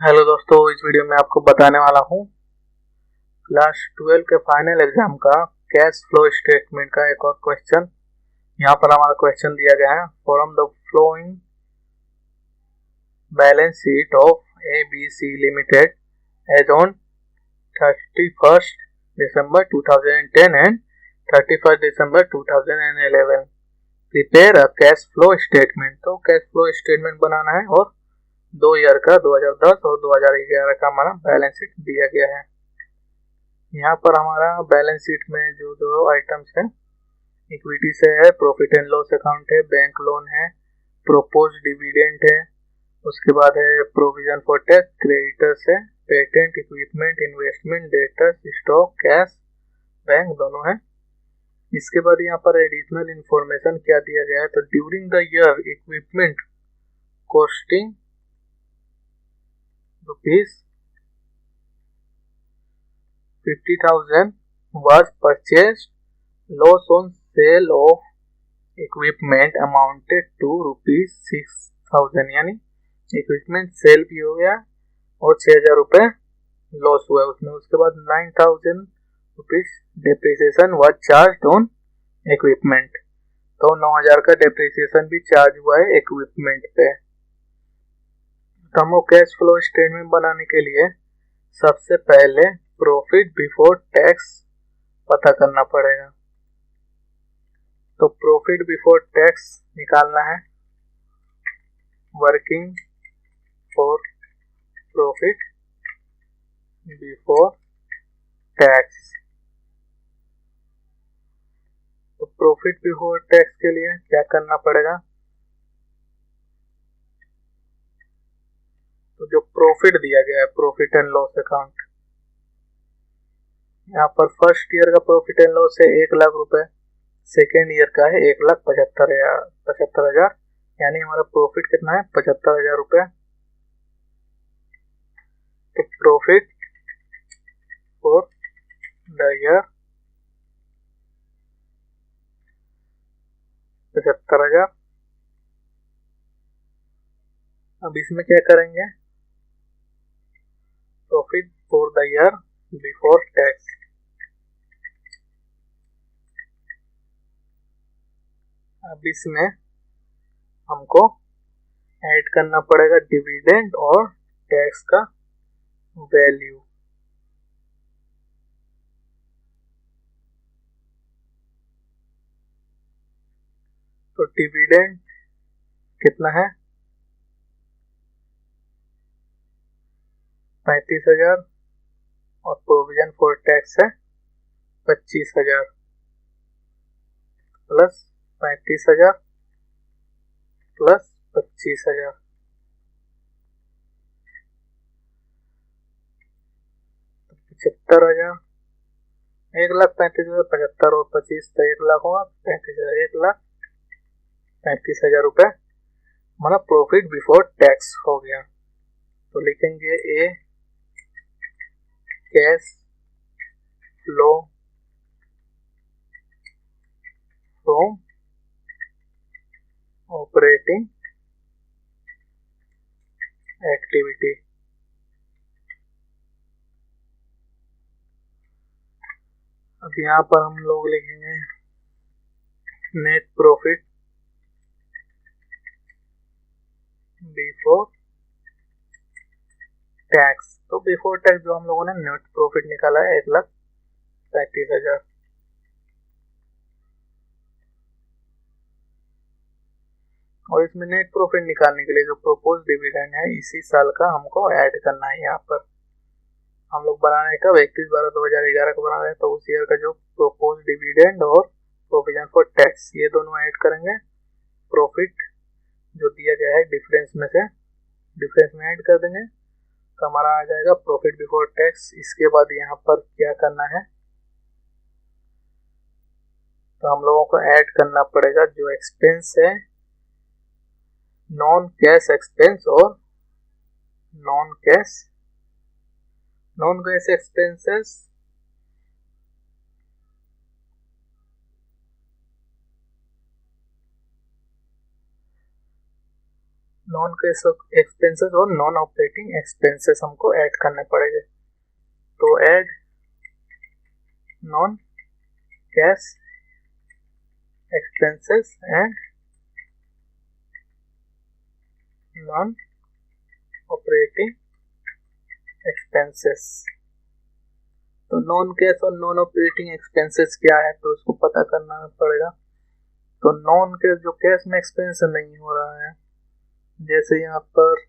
Hello दोस्तों, इस video में आपको बताने वाला हूँ क्लास 12 के फाइनल एग्जाम का कैश फ्लो स्टेटमेंट का एक और क्वेश्चन। यहाँ पर हमारा क्वेश्चन दिया गया है, from the following balance sheet of ABC limited as on 31st December 2010 and 31st December 2011। Prepare a cash flow statement. तो कैश फ्लो स्टेटमेंट बनाना है और 2 ईयर का 2010 और 2011 का हमारा बैलेंस शीट दिया गया है। यहाँ पर हमारा बैलेंस शीट में जो दो आइटम्स है, इक्विटी से है, प्रॉफिट एंड लॉस अकाउंट है, बैंक लोन है, प्रोपोज डिविडेंड है, उसके बाद है प्रोविजन फॉर टैक्स, क्रेडिटर्स है, patent, equipment, investment, debtors, stock, cash, bank दोनों है। इसके बाद यहाँ पर एडिशनल इंफॉर्मेशन क्या दिया गया है, तो during the year equipment costing ₹50,000 was purchased. Loss on sale of equipment amounted to ₹6,000, यानी इक्विपमेंट सेल भी हो गया और 6,000 रुपये लॉस हुआ उसमें। उसके बाद ₹9,000 depreciation was charged on equipment, तो 9,000 का डेप्रिसिएशन भी चार्ज हुआ है इक्विपमेंट पे। तो हमको कैश फ्लो स्टेटमेंट बनाने के लिए सबसे पहले प्रॉफिट बिफोर टैक्स पता करना पड़ेगा। तो प्रॉफिट बिफोर टैक्स निकालना है, working for profit before tax. तो प्रॉफिट बिफोर टैक्स के लिए क्या करना पड़ेगा, तो जो प्रॉफिट दिया गया है प्रॉफिट एंड लॉस अकाउंट, यहाँ पर फर्स्ट ईयर का प्रॉफिट एंड लॉस है 1,00,000 रुपए, सेकेंड ईयर का है 1,75,000, यानी हमारा प्रॉफिट कितना है 75,000 रुपए। तो प्रॉफिट फॉर द ईयर 75,000। अब इसमें क्या करेंगे, profit for the year before tax. अब इसमें हमको ऐड करना पड़ेगा डिविडेंड और टैक्स का वैल्यू। तो डिविडेंड कितना है 35,000 और प्रोविजन फॉर टैक्स है 25,000 प्लस 35,000 प्लस 25,000, 75,000। 1,35,000 75 और 25 तो 1,00,000 होगा, 35,000 1,35,000 रुपए हमारा प्रॉफिट बिफोर टैक्स हो गया। तो लिखेंगे a cash flow from operating activity. अब यहाँ पर हम लोग लिखेंगे नेट प्रॉफिट बिफोर टैक्स। तो बिफोर टैक्स जो हम लोगों ने नेट प्रॉफिट निकाला है 1,35,000। और इसमें नेट प्रॉफिट निकालने के लिए जो प्रोपोज डिविडेंड है इसी साल का हमको ऐड करना है। यहाँ पर हम लोग बना रहे हैं कब, 31/12/2011 को बना रहे हैं, तो उस ईयर का जो प्रोपोज डिविडेंड और प्रोविजन फॉर टैक्स ये दोनों ऐड करेंगे। प्रॉफिट जो दिया गया है डिफरेंस में से डिफरेंस में ऐड कर देंगे, तो हमारा आ जाएगा प्रॉफिट बिफोर टैक्स। इसके बाद यहाँ पर क्या करना है, तो हम लोगों को ऐड करना पड़ेगा जो एक्सपेंस है, नॉन कैश एक्सपेंस और non cash expenses non cash expenses और नॉन ऑपरेटिंग एक्सपेंसेस हमको ऐड करने पड़ेंगे। तो add non cash expenses and non operating expenses. तो नॉन कैश और नॉन ऑपरेटिंग एक्सपेंसेस क्या है, तो उसको पता करना पड़ेगा। तो नॉन कैश जो कैश में एक्सपेंस नहीं हो रहा है, जैसे यहाँ पर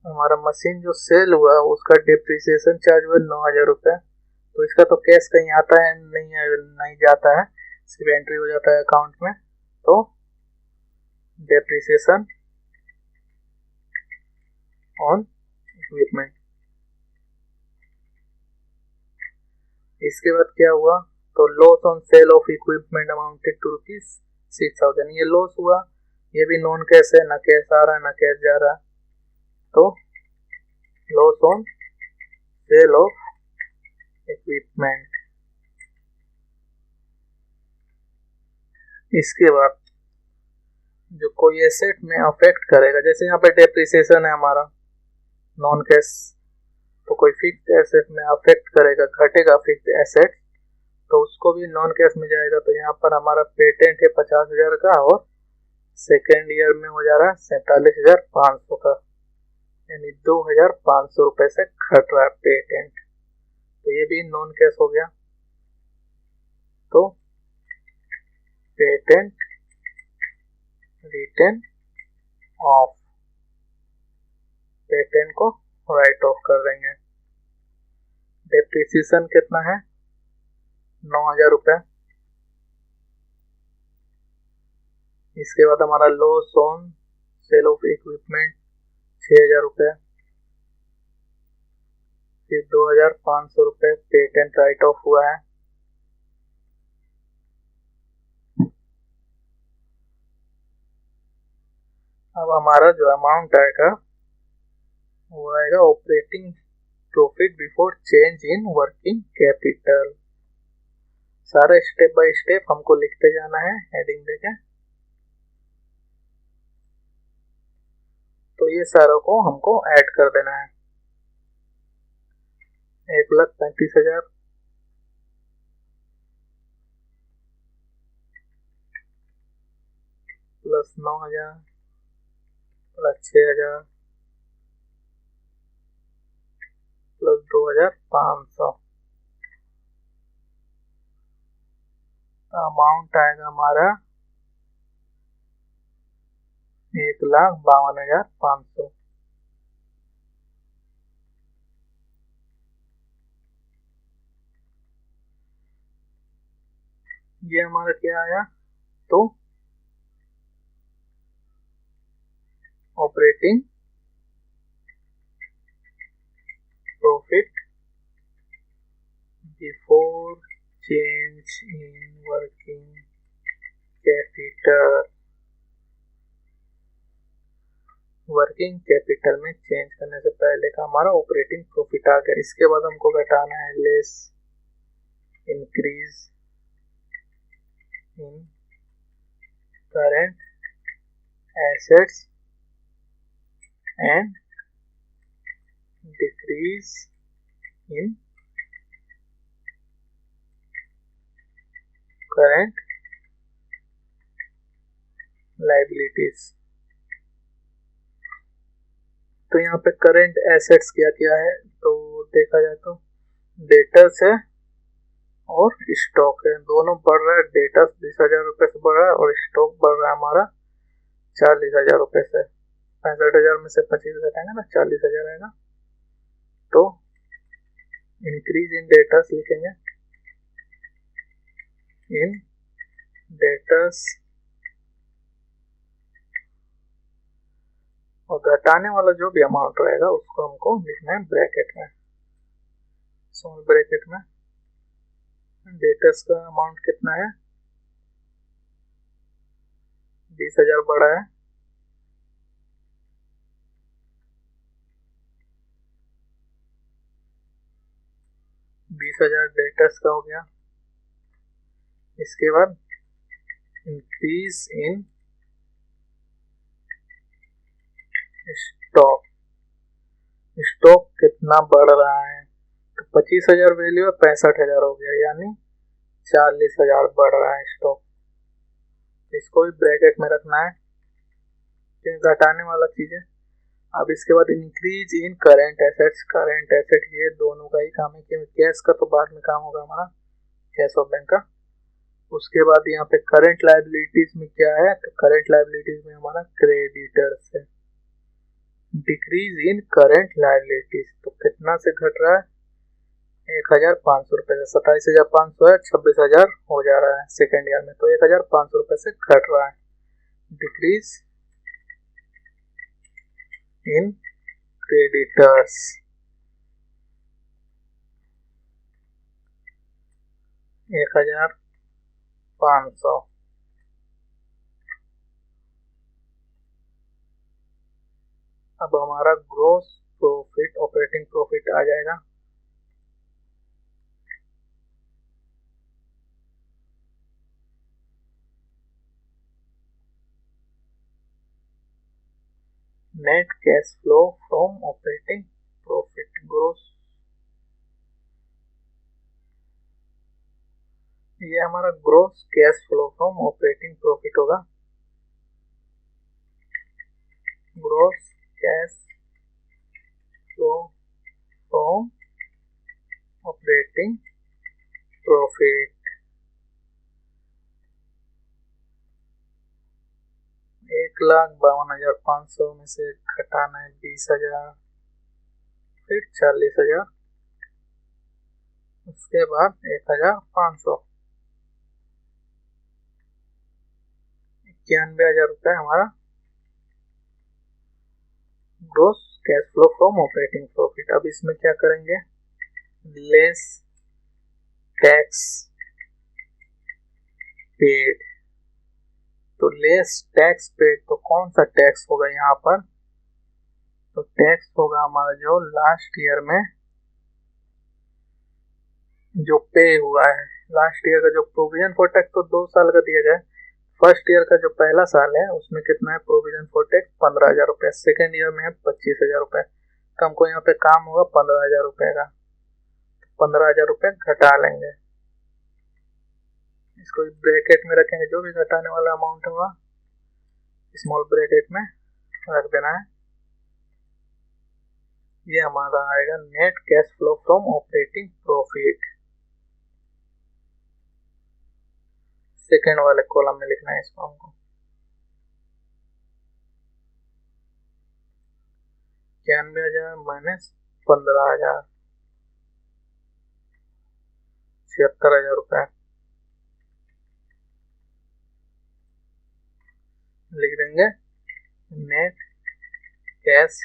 हमारा मशीन जो सेल हुआ उसका डिप्रिसिएशन चार्ज हुआ 9,000 रुपये, तो इसका तो कैश कहीं आता है नहीं जाता है, सिर्फ एंट्री हो जाता है अकाउंट में। तो डिप्रिसिएशन ऑन इक्विपमेंट। इसके बाद क्या हुआ, तो loss on sale of equipment amounted to ₹6,000, ये लॉस हुआ, ये भी नॉन कैश है, ना कैश आ रहा है ना कैश जा रहा है। तो loss on sale of equipment. इसके बाद जो कोई एसेट में अफेक्ट करेगा, जैसे यहाँ पे डेप्रिसिएशन है हमारा नॉन कैश, तो कोई फिक्स एसेट में अफेक्ट करेगा, घटेगा फिक्स एसेट, तो उसको भी नॉन कैश में जाएगा। तो यहाँ पर हमारा पेटेंट है 50,000 का और सेकेंड ईयर में हो जा रहा है 47,500 का, यानी 2,500 रुपये से घट रहा है पेटेंट, तो ये भी नॉन कैश हो गया। तो पेटेंट रिटर्न ऑफ, पेटेंट को राइट ऑफ कर देंगे। डेप्रिसिएशन कितना है, 9,000 रुपये। इसके बाद हमारा loss on sale of equipment 6,000 रुपये, फिर 2,500 रुपये पेटेंट राइट ऑफ हुआ है। अब हमारा जो अमाउंट आएगा वो आएगा operating profit before change in working capital. सारा स्टेप बाय स्टेप हमको लिखते जाना है हेडिंग देके। तो ये सारों को हमको ऐड कर देना है। 1,35,000 प्लस 9,000 प्लस 6,000 प्लस 2,500, अमाउंट आएगा हमारा 1,52,500। ये हमारा क्या आया, तो operating profit before change in working capital. Working capital में चेंज करने से पहले का हमारा ऑपरेटिंग प्रॉफिट आ गया। इसके बाद हमको घटाना है less increase in current assets and decrease in current liabilities. तो यहाँ पे करंट एसेट्स क्या क्या है, तो देखा जाए तो डेटर्स है और स्टॉक है, दोनों बढ़ रहा है। डेटर्स 20,000 रुपये से बढ़ रहा है और स्टॉक बढ़ रहा है हमारा 40,000 रुपये से। 65,000 में से 25 घटाएंगे ना, 40,000 आएगा। तो इंक्रीज इन डेटर्स लिखेंगे, इन डेटर्स, और घटाने वाला जो भी अमाउंट रहेगा उसको हमको लिखना है ब्रैकेट में, स्मॉल ब्रैकेट में। डेटर्स का अमाउंट कितना है, 20,000 बढ़ा है, डेटर्स का हो गया। इसके बाद इंक्रीज इन स्टॉक, स्टॉक कितना बढ़ रहा है, तो 25,000 वैल्यू है, 65,000 हो गया, यानी 40,000 बढ़ रहा है स्टॉक। इसको भी ब्रैकेट में रखना है क्योंकि घटाने वाला चीज है। अब इसके बाद increase in current assets, current asset ये दोनों का ही काम है क्योंकि कैश का तो बाद में काम होगा हमारा, कैश ऑफ बैंक का। उसके बाद यहाँ पे करंट लायबिलिटीज में क्या है, तो करंट लायबिलिटीज में हमारा क्रेडिटर्स है। डिक्रीज इन करंट लायबिलिटीज, तो कितना से घट रहा है, 1,500 रुपए से, 27,500 है, 26,000 हो जा रहा है सेकेंड ईयर में, तो 1,500 रुपए से घट रहा है। Decrease in creditors, $1,500। अब हमारा ग्रोस प्रॉफिट, ऑपरेटिंग प्रॉफिट आ जाएगा, net cash flow from operating profit, gross, ये हमारा gross cash flow from operating profit होगा। Gross cash flow from operating profit, 1,52,500 में से घटाना है 20,000, फिर 40,000, उसके बाद 1,500, 91,000 रुपये हमारा gross cash flow from operating profit. अब इसमें क्या करेंगे, लेस टैक्स पेड, तो लेस टैक्स पेड, तो कौन सा टैक्स होगा यहाँ पर, तो टैक्स होगा हमारा जो लास्ट ईयर में जो पे हुआ है, लास्ट ईयर का जो प्रोविजन फॉर टैक्स तो 2 साल का दिया गया है। फर्स्ट ईयर का जो पहला साल है उसमें कितना है प्रोविजन फॉर टैक्स, 15,000 रुपये, सेकेंड ईयर में है 25,000 रुपये, तो हमको यहाँ पे काम होगा 15,000 रुपये का, 15,000 रुपये घटा लेंगे, इसको ब्रैकेट में रखेंगे, जो भी घटाने वाला अमाउंट होगा स्मॉल ब्रैकेट में रख देना है। ये हमारा आएगा net cash flow from operating profit, second वाले कॉलम में लिखना है इसको हमको। 91,000 माइनस 15,000, 76,000 रुपये लिख देंगे। Net cash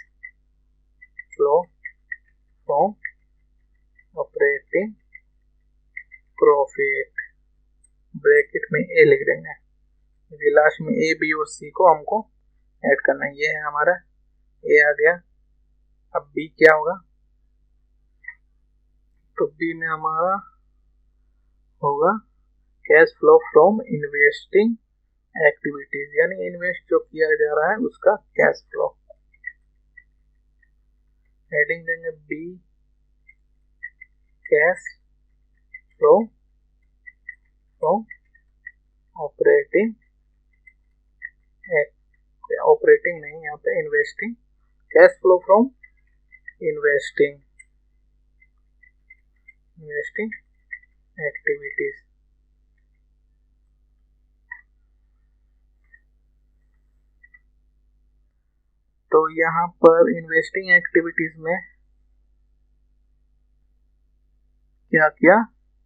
flow from operating profit, bracket में ए लिख देंगे, क्योंकि लास्ट में ए बी और सी को हमको ऐड करना है। ये है हमारा ए आ गया। अब बी क्या होगा, तो बी में हमारा होगा cash flow from investing activities, यानी इन्वेस्ट जो किया जा रहा है उसका कैश फ्लो। हेडिंग देंगे B cash flow from operating, operating नहीं, यहाँ पे investing, cash flow from investing activities. तो यहाँ पर इन्वेस्टिंग एक्टिविटीज में क्या क्या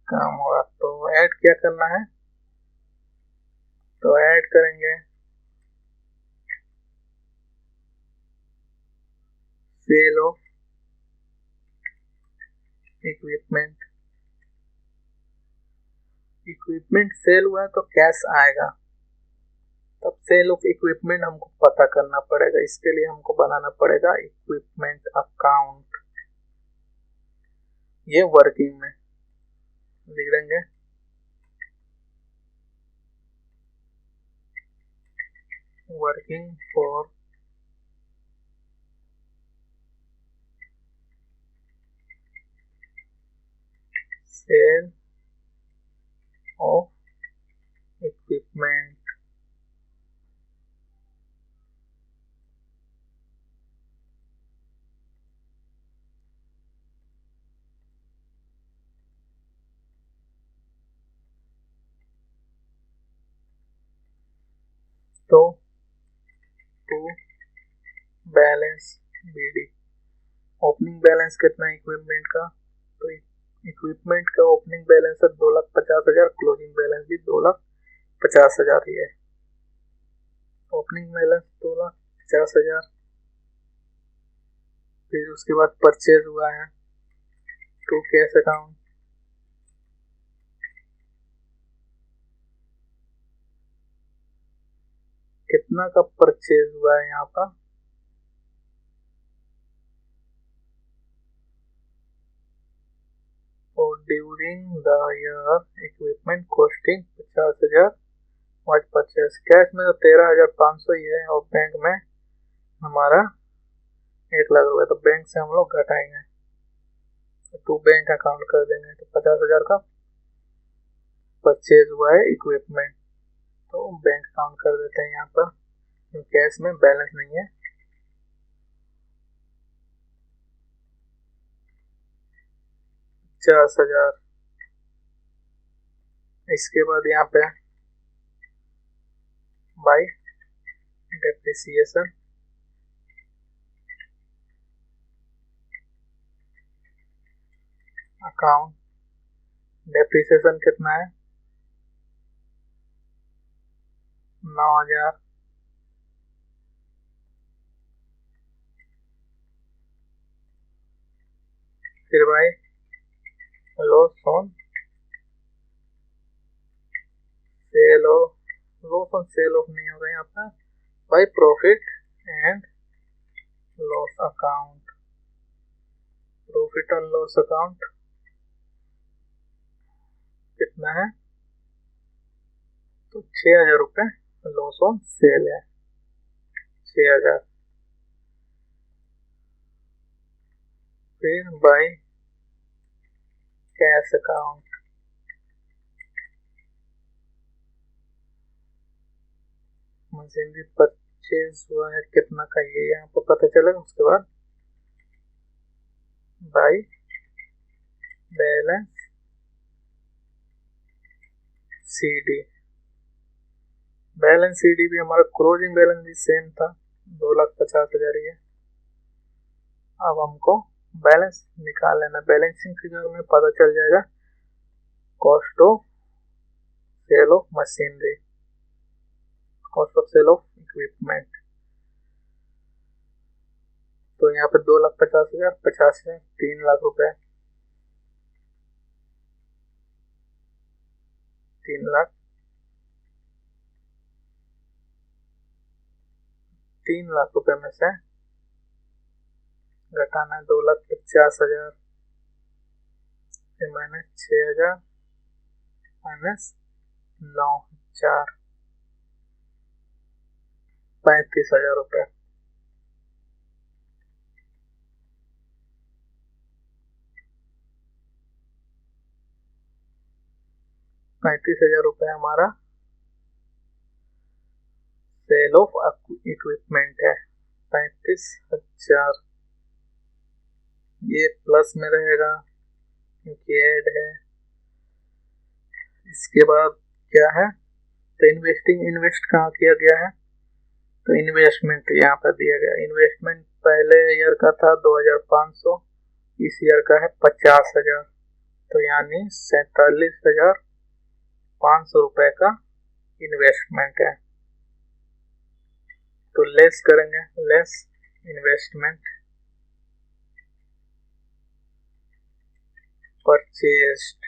काम होगा, तो ऐड क्या करना है, तो ऐड करेंगे sale of equipment, equipment sale हुआ है तो कैश आएगा, तब सेल ऑफ इक्विपमेंट हमको पता करना पड़ेगा, इसके लिए हमको बनाना पड़ेगा इक्विपमेंट अकाउंट, ये वर्किंग में लिख देंगे वर्किंग फॉर तो to balance BD। Opening balance कितना है इक्विपमेंट का, तो इक्विपमेंट का ओपनिंग बैलेंस है 2,50,000, क्लोजिंग बैलेंस भी 2,50,000 ही है। Opening balance 2,50,000। फिर उसके बाद परचेज हुआ है टू कैश अकाउंट, कितना का परचेज हुआ है यहाँ पर, और during the year equipment costing 50,000 was purchase. Cash में तो 13,500 ही है और बैंक में हमारा 1,00,000 रुपए, तो बैंक से हम लोग घटाएंगे तो टू बैंक अकाउंट कर देंगे, तो 50,000 का परचेज हुआ है इक्विपमेंट, तो बैंक अकाउंट कर देते हैं यहाँ पर, कैश में बैलेंस नहीं है। $50,000। इसके बाद यहाँ पे बाय डेप्रिसिएशन, अकाउंट डेप्रिसिएशन कितना है 9,000। फिर भाई loss on sale of, loss on sale of नहीं होगा यहाँ पर, भाई profit and loss account, profit and loss account कितना है, तो 6,000 रुपए लॉस ऑन सेल है, 6,000। फिर by cash account, machinery purchase हुआ है कितना का, ये यहाँ पर पता चलेगा। उसके बाद by balance CD, balance CD भी हमारा क्लोजिंग बैलेंस भी सेम था 2,50,000 ही है। अब हमको बैलेंस निकाल लेना, बैलेंसिंग फिगर में पता चल जाएगा cost of sale of machinery, cost of sale of equipment, तो यहाँ पे 2,50,000, 50,000, 3,00,000 रुपए, 3,00,000, 3,00,000 रुपए में से घटाना है 2,50,000, फिर माइनस 6,000 माइनस 9,000, 35,000 रुपए। 35,000 रुपए हमारा सेल ऑफ इक्विपमेंट है, 35,000। ये प्लस में रहेगा क्योंकि ऐड है। इसके बाद क्या है, तो इन्वेस्ट कहाँ किया गया है, तो इन्वेस्टमेंट यहाँ पर दिया गया, इन्वेस्टमेंट पहले ईयर का था 2,500, इस ईयर का है 50,000, तो यानी 47,500 रुपए का इन्वेस्टमेंट है। तो लेस करेंगे, लेस इन्वेस्टमेंट परचेस्ड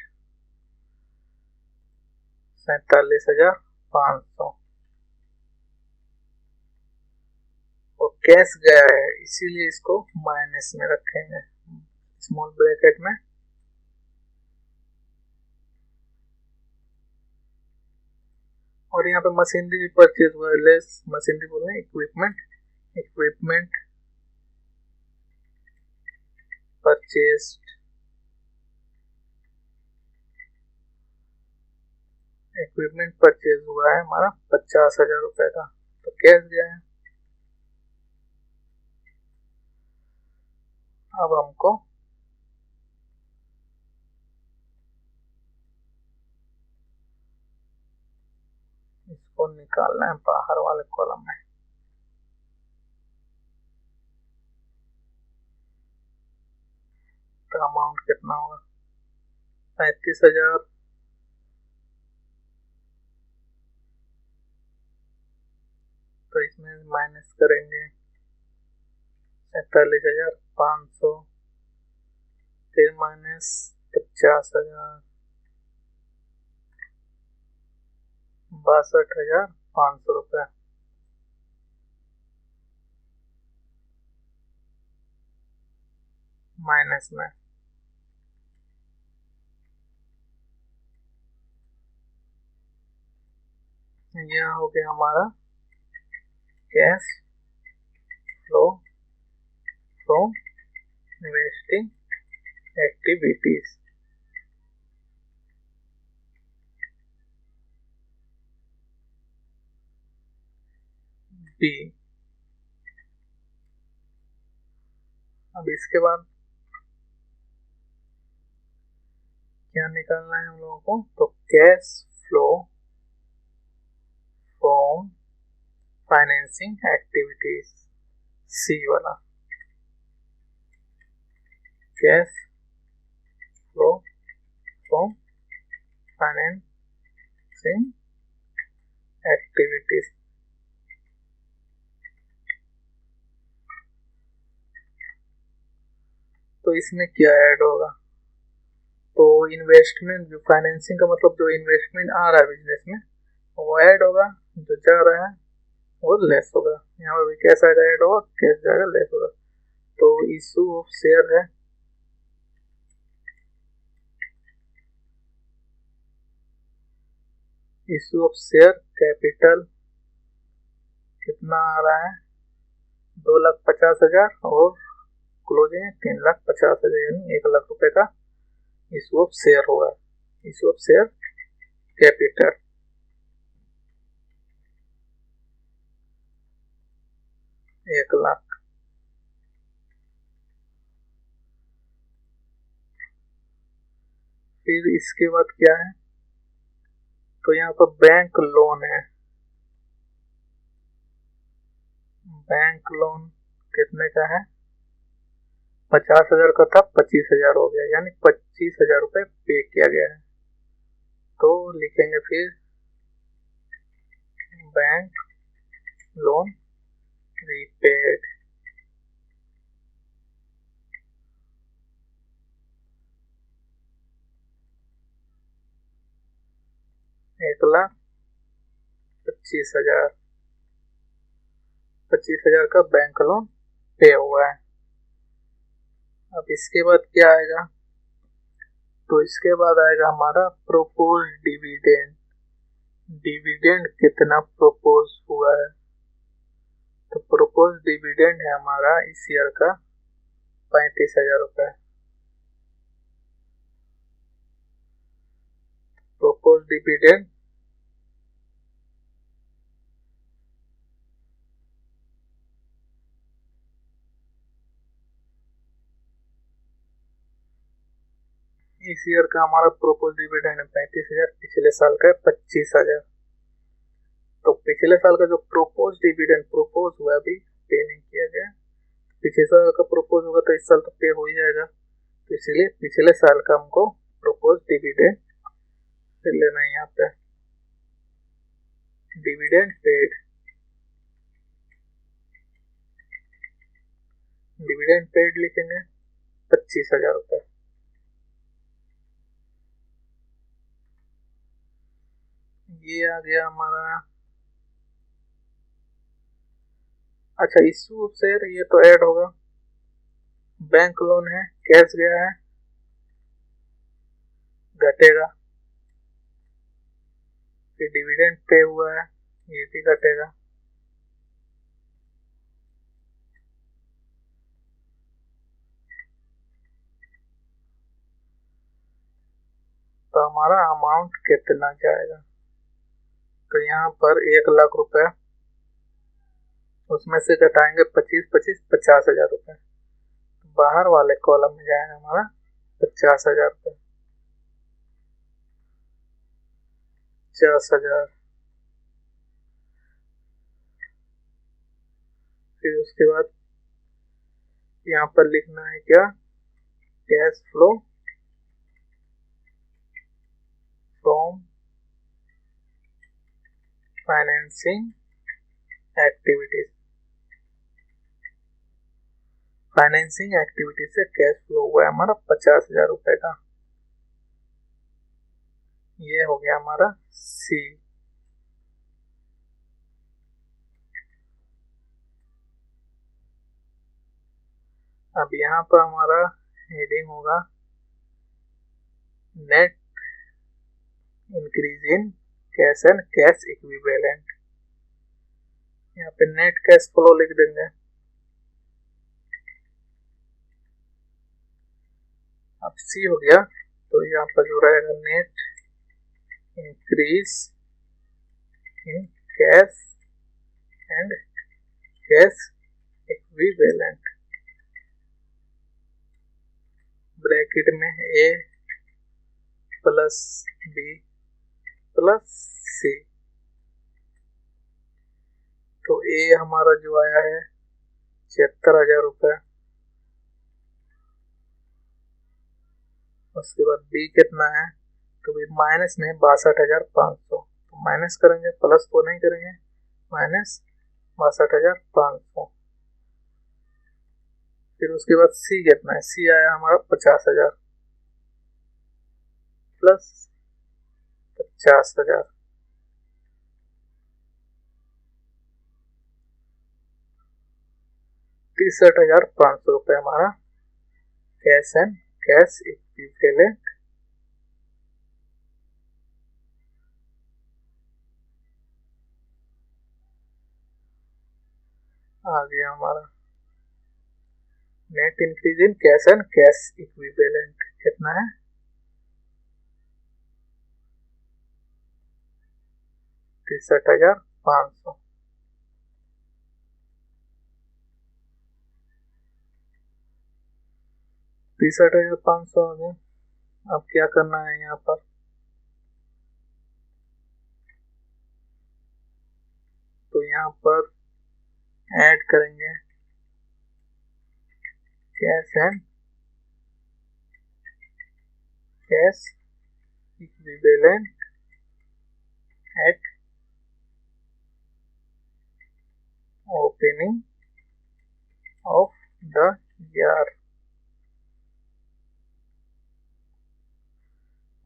47,500, और कैश गया है इसीलिए इसको माइनस में रखेंगे स्मॉल ब्रैकेट में। और यहाँ पे मशीनरी भी परचेज हुआ है, लेस मशीनरी बोल रहे हैं इक्विपमेंट परचेस्ड, इक्विपमेंट परचेज हुआ है हमारा 50,000 रुपए का, तो कैश गया है। अब हमको इसको हमको निकालना है बाहर वाले कॉलम में। तो अमाउंट कितना होगा? 35,000 तो इसमें माइनस करेंगे 47,500, फिर माइनस 50,000, 62,500 रुपये। माइनस में यह हो गया हमारा cash flow from investing activities. B, अब इसके बाद क्या निकालना है हम लोगों को? तो cash flow from financing activities, C वाला। Cash flow from financing activities. तो इसमें क्या ऐड होगा? तो इन्वेस्टमेंट, जो फाइनेंसिंग का मतलब जो इन्वेस्टमेंट आ रहा है बिजनेस में वो ऐड होगा, जो जा रहा है वो लेस होगा। यहाँ पर भी कैश आएगा ऐड होगा, कैश जाएगा लेस होगा। तो इशू ऑफ शेयर है, इशू ऑफ शेयर कैपिटल कितना आ रहा है? 2,50,000 और क्लोजिंग 3,50,000, यानी 1,00,000 रुपए का इशू ऑफ शेयर होगा। Issue of share capital 1,00,000। फिर इसके बाद क्या है? तो यहाँ पर बैंक लोन है। बैंक लोन कितने का है? 50,000 का था, 25,000 हो गया, यानी 25,000 रुपये पे किया गया है। तो लिखेंगे फिर बैंक लोन रीपेड। एक लाख 25,000, 25,000 का बैंक लोन पे हुआ है। अब इसके बाद क्या आएगा? तो इसके बाद आएगा हमारा प्रोपोज डिविडेंड। डिविडेंड कितना प्रोपोज हुआ है? तो प्रोपोज डिविडेंड है हमारा इस ईयर का 35,000 रुपये। प्रोपोज डिविडेंड इस ईयर का हमारा प्रोपोज डिविडेंड है 35,000, पिछले साल का 25,000। तो पिछले साल का जो प्रोपोज डिविडेंड प्रोपोज हुआ अभी पे नहीं किया गया, पिछले साल का प्रोपोज होगा तो इस साल तो पे हो ही जाएगा। तो इसलिए पिछले साल का हमको प्रोपोज डिविडेंड लेना है। यहाँ पे डिविडेंड पेड, डिविडेंड पेड लिखेंगे 25,000 रुपये। ये आ गया हमारा। अच्छा, इशू ऑफ शेयर ये तो ऐड होगा। बैंक लोन है, कैश गया है, घटेगा। फिर डिविडेंड पे हुआ है, ये भी घटेगा। तो हमारा अमाउंट कितना जाएगा? तो यहाँ पर 1,00,000 रुपए, उसमें से घटाएंगे 25, 25, 50,000 रुपए। बाहर वाले कॉलम में जाएगा हमारा 50,000 रुपये। 50,000 फिर उसके बाद यहाँ पर लिखना है क्या, cash flow from financing activities. Financing activity से कैश फ्लो हुआ है हमारा 50,000 रुपए का। ये हो गया हमारा सी। अब यहाँ पर हमारा हेडिंग होगा net increase in cash and cash equivalent. यहाँ पे नेट कैश फ्लो लिख देंगे। अब सी हो गया, तो यहाँ पर जो रहेगा net increase in cash and cash equivalent, bracket में ए प्लस बी प्लस सी। तो ए हमारा जो आया है 76,000 रुपये। उसके बाद बी कितना है, तो भी माइनस में 62,500, तो माइनस करेंगे, प्लस तो नहीं करेंगे, माइनस 62,500। फिर उसके बाद सी कितना है, सी आया हमारा 50,000 प्लस 50,000, 63,500 रुपये हमारा कैश एंड कैश इक्विवेलेंट। आ गया हमारा net increase in cash and cash equivalent कितना है, 63,500। आ गया। अब क्या करना है, यहाँ पर तो यहाँ पर ऐड करेंगे cash and cash equivalent eight opening of the year.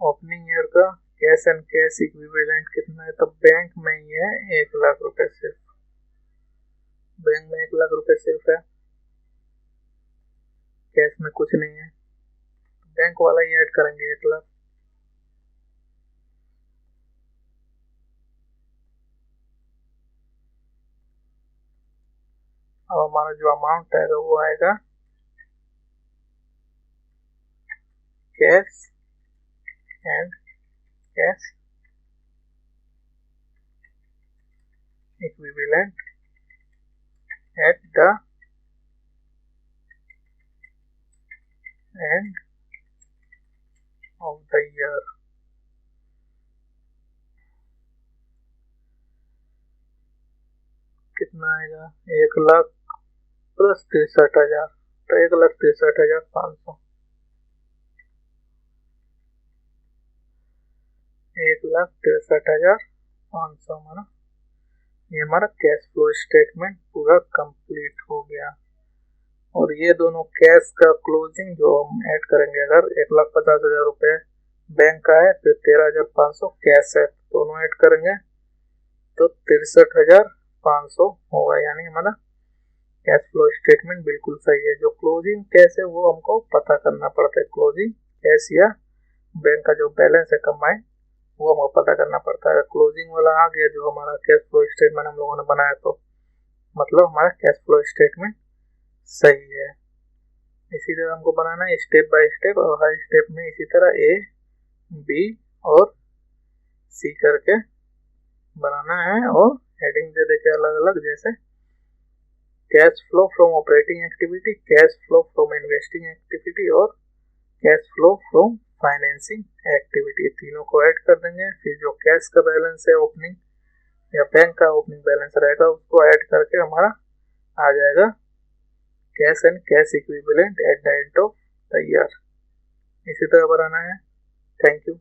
Opening year का कैश एंड कैश इक्विवेलेंट कितना है, तो बैंक में ही है 1 लाख रुपए सिर्फ, बैंक में 1 लाख रुपए सिर्फ है, कैश में कुछ नहीं है, बैंक वाला ही ऐड करेंगे 1 लाख। अब हमारा जो अमाउंट आएगा वो आएगा cash and cash equivalent at the end of the year. कितना आएगा, 1 लाख प्लस 63,000, तो 1,63,500, 1,63,500 हमारा, ये हमारा कैश फ्लो स्टेटमेंट पूरा कंप्लीट हो गया। और ये दोनों कैश का क्लोजिंग जो हम ऐड करेंगे, अगर 1,50,000 रुपये बैंक का है, फिर 13,500 कैश है, दोनों ऐड करेंगे तो 63,500 होगा। यानी हमारा कैश फ्लो स्टेटमेंट बिल्कुल सही है। जो क्लोजिंग कैश है वो हमको पता करना पड़ता है, क्लोजिंग कैश या बैंक का जो बैलेंस है कंबाइंड वो हमको पता करना पड़ता है। क्लोजिंग वाला आ गया जो हमारा कैश फ्लो स्टेटमेंट हम लोगों ने बनाया, तो मतलब हमारा कैश फ्लो स्टेटमेंट सही है। इसी तरह हमको बनाना है स्टेप बाय स्टेप, और हर स्टेप में इसी तरह ए बी और सी करके बनाना है, और हेडिंग दे देके अलग अलग, जैसे cash flow from operating activity, cash flow from investing activity और cash flow from financing activity, तीनों को ऐड कर देंगे। फिर जो कैश का बैलेंस है ओपनिंग या बैंक का ओपनिंग बैलेंस रहेगा उसको ऐड करके हमारा आ जाएगा cash and cash equivalent at the end of the year. इसी तरह बनाना है। Thank you.